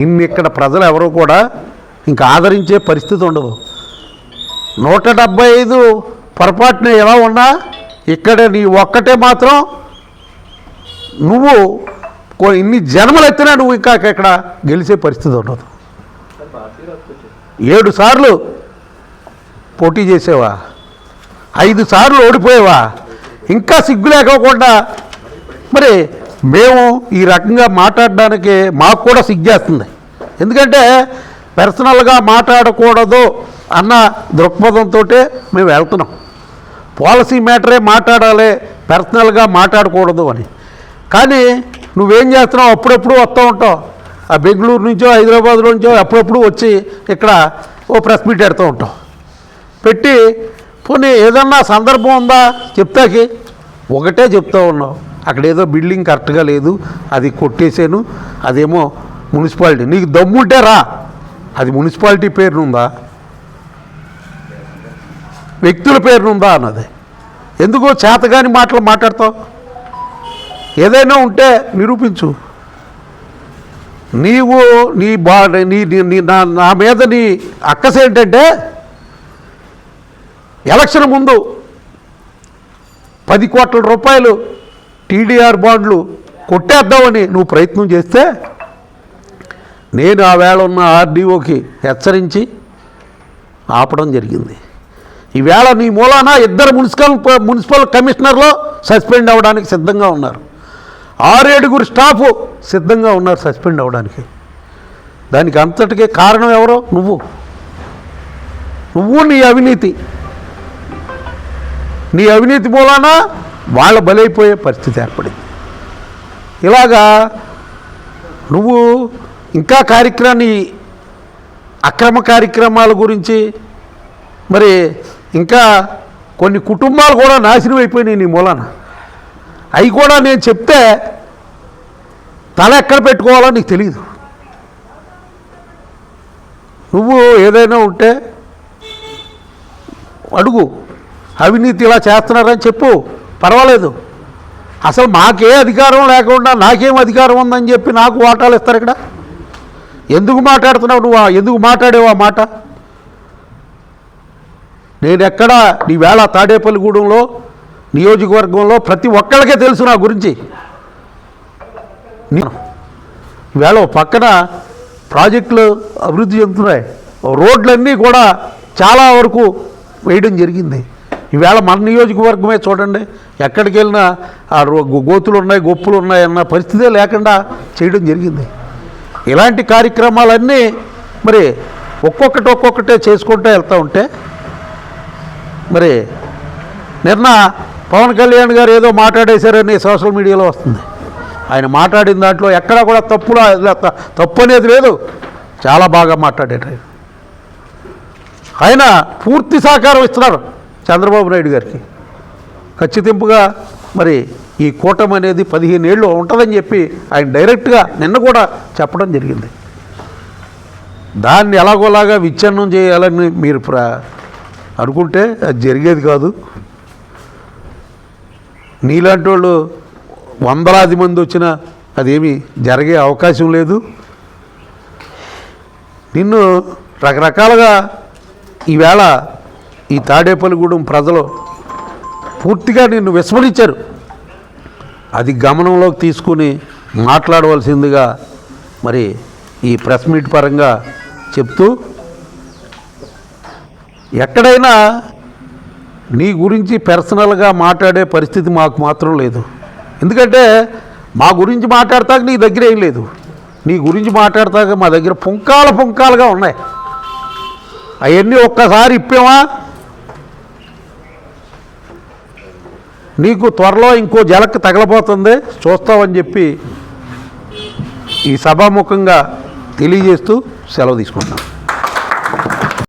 ఇన్ని ఇక్కడ ప్రజలు ఎవరు కూడా ఇంకా ఆదరించే పరిస్థితి ఉండదు. 175 పొరపాటున ఎలా ఉన్నా ఇక్కడ నీ ఒక్కటే మాత్రం నువ్వు ఇన్ని జన్మలు ఎత్తినా నువ్వు ఇంకా ఇక్కడ గెలిచే పరిస్థితి ఉండదు. 7 సార్లు పోటీ చేసేవా, 5 సార్లు ఓడిపోయేవా, ఇంకా సిగ్గు లేకోకుండా మరి మేము ఈ రకంగా మాట్లాడడానికి మాకు కూడా సిగ్గేస్తుంది. ఎందుకంటే పర్సనల్గా మాట్లాడకూడదు అన్న దృక్పథంతో మేము వెళ్తున్నాం. పాలసీ మ్యాటరే మాట్లాడాలి, పర్సనల్గా మాట్లాడకూడదు అని. కానీ నువ్వేం చేస్తున్నావు, అప్పుడప్పుడు వస్తూ ఉంటావు. ఆ బెంగళూరు నుంచో హైదరాబాద్ నుంచో అప్పుడప్పుడు వచ్చి ఇక్కడ ఓ ప్రెస్ మీట్ పెడుతూ ఉంటావు. పెట్టి పోనీ ఏదన్నా సందర్భం ఉందా చెప్తాకి ఒకటే చెప్తూ ఉన్నావు. అక్కడ ఏదో బిల్డింగ్ కరెక్ట్గా లేదు, అది కొట్టేసాను, అదేమో మున్సిపాలిటీ. నీకు దమ్ముంటే రా, అది మున్సిపాలిటీ పేరునుందా వ్యక్తుల పేరునుందా అన్నది. ఎందుకు చేతగాని మాటలు మాట్లాడతావు? ఏదైనా ఉంటే నిరూపించు. నీవు నా మీద నీ అక్కస ఏంటంటే ఎలక్షన్ ముందు 10 కోట్ల రూపాయలు టీడీఆర్ బాండ్లు కొట్టేద్దామని నువ్వు ప్రయత్నం చేస్తే నేను ఆ వేళ ఉన్న ఆర్డీఓకి హెచ్చరించి ఆపడం జరిగింది. ఈవేళ నీ మూలాన 2 మున్సిపల్ కమిషనర్లు సస్పెండ్ అవ్వడానికి సిద్ధంగా ఉన్నారు. 6-7 స్టాఫ్ సిద్ధంగా ఉన్నారు సస్పెండ్ అవ్వడానికి. దానికి అంతటికే కారణం ఎవరో నువ్వు నీ అవినీతి మూలాన వాళ్ళ బలైపోయే పరిస్థితి ఏర్పడింది. ఇలాగా నువ్వు ఇంకా అక్రమ కార్యక్రమాల గురించి మరి ఇంకా కొన్ని కుటుంబాలు కూడా నాశనం అయిపోయినాయి నీ మూలాన. అవి కూడా నేను చెప్తే తల ఎక్కడ పెట్టుకోవాలో నీకు తెలియదు. నువ్వు ఏదైనా ఉంటే అడుగు, అవినీతి ఇలా చేస్తున్నారని చెప్పు, పర్వాలేదు. అసలు మాకే అధికారం లేకుండా నాకేం అధికారం ఉందని చెప్పి నాకు వాటాలు ఇస్తారు ఇక్కడ. ఎందుకు మాట్లాడుతున్నావు నువ్వు? ఎందుకు మాట్లాడేవు ఆ మాట? నేను ఎక్కడ ఈవేళ తాడేపల్లిగూడెంలో నియోజకవర్గంలో ప్రతి ఒక్కళ్ళకే తెలుసు నా గురించి. ఈవేళ పక్కన ప్రాజెక్టులు అభివృద్ధి చెందుతున్నాయి, రోడ్లన్నీ కూడా చాలా వరకు వేయడం జరిగింది. ఈవేళ మన నియోజకవర్గమే చూడండి, ఎక్కడికి వెళ్ళినా ఆ గోతులు ఉన్నాయి, గొప్పులు ఉన్నాయి అన్న పరిస్థితే లేకుండా చేయడం జరిగింది. ఇలాంటి కార్యక్రమాలన్నీ మరి ఒక్కొక్కటే చేసుకుంటూ వెళ్తూ ఉంటే మరి నిన్న పవన్ కళ్యాణ్ గారు ఏదో మాట్లాడేశారని సోషల్ మీడియాలో వస్తుంది. ఆయన మాట్లాడిన దాంట్లో ఎక్కడా కూడా తప్పు అనేది లేదు, చాలా బాగా మాట్లాడారు. ఆయన పూర్తి సహకారం ఇస్తున్నారు చంద్రబాబు నాయుడు గారికి. ఖచ్చితంగా మరి ఈ కూటమి అనేది 15 ఏళ్ళు ఉంటుందని చెప్పి ఆయన డైరెక్ట్గా నిన్న కూడా చెప్పడం జరిగింది. దాన్ని ఎలాగోలాగా విచ్ఛిన్నం చేయాలని మీరు అనుకుంటే అది జరిగేది కాదు. నీలాంటి వాళ్ళు వందలాది మంది వచ్చినా అదేమీ జరిగే అవకాశం లేదు. నిన్ను రకరకాలుగా ఈవేళ ఈ తాడేపల్లిగూడెం ప్రజలు పూర్తిగా నిన్ను విస్మరించారు. అది గమనంలోకి తీసుకుని మాట్లాడవలసిందిగా మరి ఈ ప్రెస్ మీట్ పరంగా చెప్తూ, ఎక్కడైనా నీ గురించి పర్సనల్గా మాట్లాడే పరిస్థితి మాకు మాత్రం లేదు. ఎందుకంటే మా గురించి మాట్లాడతాక నీ దగ్గర ఏం లేదు. నీ గురించి మాట్లాడతాక మా దగ్గర పుంకాలుగా ఉన్నాయి. అవన్నీ ఒక్కసారి ఇప్పామా నీకు త్వరలో ఇంకో జలక్ తగలబోతుంది, చూస్తావని చెప్పి ఈ సభాముఖంగా తెలియజేస్తూ సెలవు తీసుకుంటున్నాను.